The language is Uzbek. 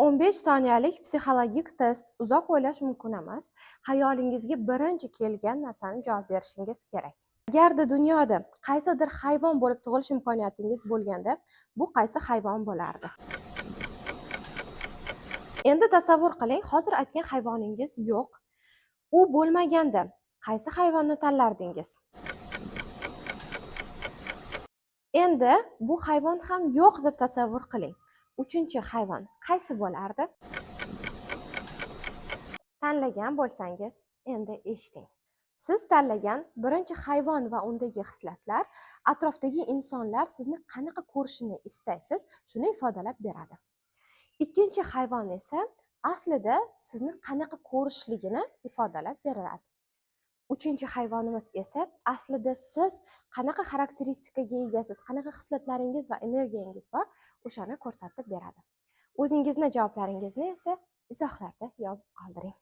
15 soniyalik psixologik test uzoq o'ylash mumkin emas. Xayolingizga birinchi kelgan narsani javob berishingiz kerak. Agarda dunyoda qaysidir hayvon bo'lib tug'ilish imkoniyatingiz bo'lganda, bu qaysi hayvon bo'lardi? Endi tasavvur qiling, hozir aytgan hayvoningiz yo'q. U bo'lmaganda qaysi hayvonni tanlardingiz? Endi bu hayvon ham yo'q deb tasavvur qiling. Uchinchi hayvon qaysi bo'lardi? Tanlagan bo'lsangiz, endi eshiting. Siz tanlagan birinchi hayvon va undagi xislatlar atrofdagi insonlar sizni qanaqa ko'rishini istaysiz, shuni ifodalab beradi. Ikkinchi hayvon esa aslida sizni qanaqa ko'rishligini ifodalab beradi. Uchinchi hayvonimiz esa aslida siz qanaqa xarakteristikaga egasiz, qanaqa xislatlaringiz va energiyangiz bor, o'shani ko'rsatib beradi. O'zingizni javoblaringizni esa izohlarda yozib qoldiring.